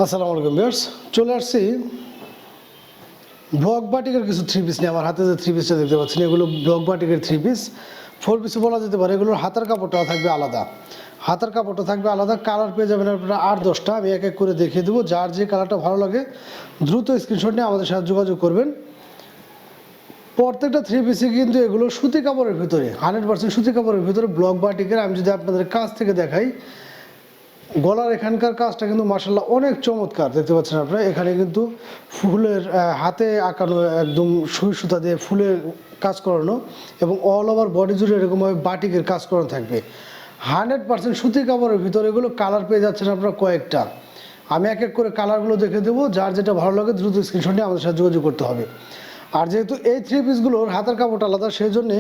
আসসালামু আলাইকুম ভিউয়ার্স, চলে আসছি ব্লক বাটিকের কিছু থ্রি পিস নিয়ে। আমার হাতে যে থ্রি পিসটা দেখতে পাচ্ছেন এগুলো ব্লক বাটিকের থ্রি পিস, ফোর পিসও বলা যেতে পারে। এগুলোর হাতার কাপড়টা থাকবে আলাদা, হাতার কাপড়টা থাকবে আলাদা। কালার পেয়ে যাবেন আপনারা 8-10টা। আমি এক এক করে দেখিয়ে দেবো। যার যে কালারটা ভালো লাগে দ্রুত স্ক্রিনশট নিয়ে আমাদের সাথে যোগাযোগ করবেন। প্রত্যেকটা থ্রি পিসে কিন্তু এগুলো সুতি কাপড়ের ভিতরে, 100% সুতি কাপড়ের ভিতরে ব্লক বাটিকের। আমি যদি আপনাদের কাছ থেকে দেখাই, গলার এখানকার কাজটা কিন্তু মাশাআল্লাহ অনেক চমৎকার। দেখতে পাচ্ছেন আপনারা, এখানে কিন্তু ফুলের হাতে আঁকানো, একদম সুই সুতা দিয়ে ফুলের কাজ করানো, এবং অল ওভার বডি জুড়ে এরকমভাবে বাটিকের কাজ করানো থাকবে। 100% সুতি কাপড়ের ভিতরে এগুলো কালার পেয়ে যাচ্ছেন আপনারা কয়েকটা। আমি এক এক করে কালারগুলো দেখে দেবো। যার যেটা ভালো লাগে দ্রুত স্ক্রিনশট নিয়ে আমাদের সাথে যোগাযোগ করতে হবে। আর যেহেতু এই থ্রি পিসগুলোর হাতের কাপড়টা আলাদা, সেই জন্যে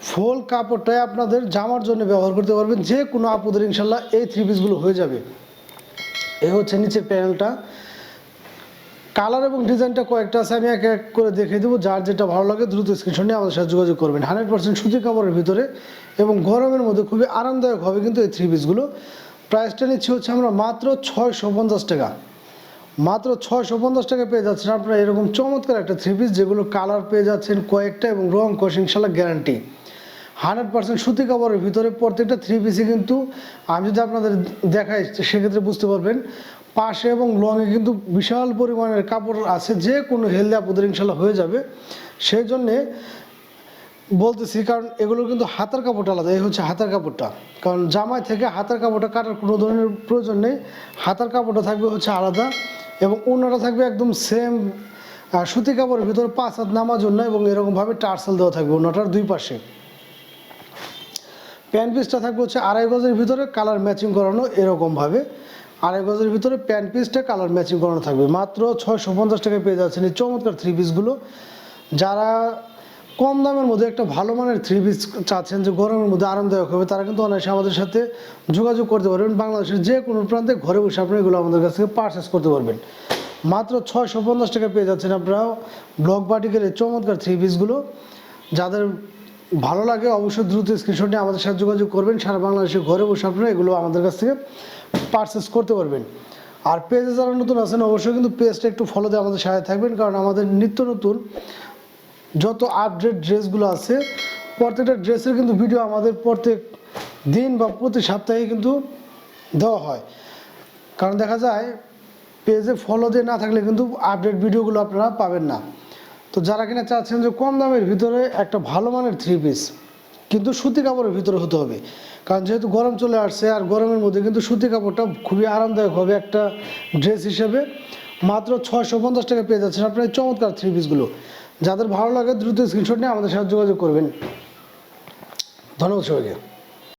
ফুল কাপড়টাই আপনাদের জামার জন্য ব্যবহার করতে পারবেন। যে কোনো আপুদের ইনশাল্লাহ এই থ্রি পিসগুলো হয়ে যাবে। এই হচ্ছে নিচের প্যানেলটা। কালার এবং ডিজাইনটা কয়েকটা আছে, আমি এক এক করে দেখে দেবো। যার যেটা ভালো লাগে দ্রুত স্ক্রিনশট নিয়ে আমাদের সাথে যোগাযোগ করবেন। 100% সুতি কাপড়ের ভিতরে এবং গরমের মধ্যে খুবই আরামদায়ক হবে কিন্তু এই থ্রি পিসগুলো। প্রাইসটা নিচ্ছি হচ্ছে আমরা মাত্র 650 টাকা। মাত্র 650 টাকা পেয়ে যাচ্ছেন আপনারা এরকম চমৎকার একটা থ্রি পিস, যেগুলো কালার পেয়ে যাচ্ছেন কয়েকটা এবং রং কষ ইনশাল্লাহ গ্যারান্টি। 100% সুতি কাপড়ের ভিতরে প্রত্যেকটা থ্রি পিসে কিন্তু আমি যদি আপনাদের দেখাই সেক্ষেত্রে বুঝতে পারবেন, পাশে এবং লংয়ে কিন্তু বিশাল পরিমাণের কাপড় আছে। যে কোনো হেলদি আপুদের ইনশাল্লাহ হয়ে যাবে। সেই জন্যে বলতেছি, কারণ এগুলোর কিন্তু হাতার কাপড়টা আলাদা। এই হচ্ছে হাতার কাপড়টা, কারণ জামাই থেকে হাতার কাপড়টা কাটার কোনো ধরনের প্রয়োজন নেই। হাতার কাপড়টা থাকবে হচ্ছে আলাদা, এবং ওড়নাটা থাকবে একদম সেম সুতি কাপড়ের ভিতরে 5 হাত নামার জন্য, এবং এরকমভাবে টার্সেল দেওয়া থাকবে ওড়নাটার দুই পাশে। প্যান্ট পিসটা থাকবে হচ্ছে 2.5 গজের ভিতরে, কালার ম্যাচিং করানো এরকমভাবে। 2.5 গজের ভিতরে প্যান্ট পিসটা কালার ম্যাচিং করানো থাকবে। মাত্র 650 টাকায় পেয়ে যাচ্ছেন এই চমৎকার থ্রি পিসগুলো। যারা কম দামের মধ্যে একটা ভালো মানের থ্রি পিস চাচ্ছেন, যে গরমের মধ্যে আরামদায়ক হবে, তারা কিন্তু অনায়াসে আমাদের সাথে যোগাযোগ করতে পারবেন। বাংলাদেশের যে কোনো প্রান্তে ঘরে বসে আপনারা এগুলো আমাদের কাছ থেকে পারচেস করতে পারবেন। মাত্র 650 টাকা পেয়ে যাচ্ছেন আপনারা ব্লক বাটিকের এই চমৎকার থ্রি পিসগুলো। যাদের ভালো লাগে অবশ্যই দ্রুত স্ক্রিনশট নিয়ে আমাদের সাথে যোগাযোগ করবেন। সারা বাংলাদেশে ঘরে বসে আপনারা এগুলো আমাদের কাছ থেকে পারচেস করতে পারবেন। আর পেজে যারা নতুন আছেন অবশ্যই কিন্তু পেজটা একটু ফলো দিয়ে আমাদের সাথে থাকবেন, কারণ আমাদের নিত্য নতুন যত আপডেট ড্রেসগুলো আছে, প্রত্যেকটা ড্রেসের কিন্তু ভিডিও আমাদের প্রত্যেক দিন বা প্রতি সপ্তাহে কিন্তু দেওয়া হয়। কারণ দেখা যায় পেজে ফলো দিয়ে না থাকলে কিন্তু আপডেট ভিডিওগুলো আপনারা পাবেন না। তো যারা কিনা চাচ্ছেন যে কম দামের ভিতরে একটা ভালো মানের থ্রি পিস, কিন্তু সুতি কাপড়ের ভিতরে হতে হবে, কারণ যেহেতু গরম চলে আসছে, আর গরমের মধ্যে কিন্তু সুতি কাপড়টা খুবই আরামদায়ক হবে একটা ড্রেস হিসেবে। মাত্র 650 টাকা পেয়ে যাচ্ছেন আপনার এই চমৎকার থ্রি পিসগুলো। যাদের ভালো লাগে দ্রুত স্ক্রিনশট নিয়ে আমাদের সাথে যোগাযোগ করবেন। ধন্যবাদ সবাইকে।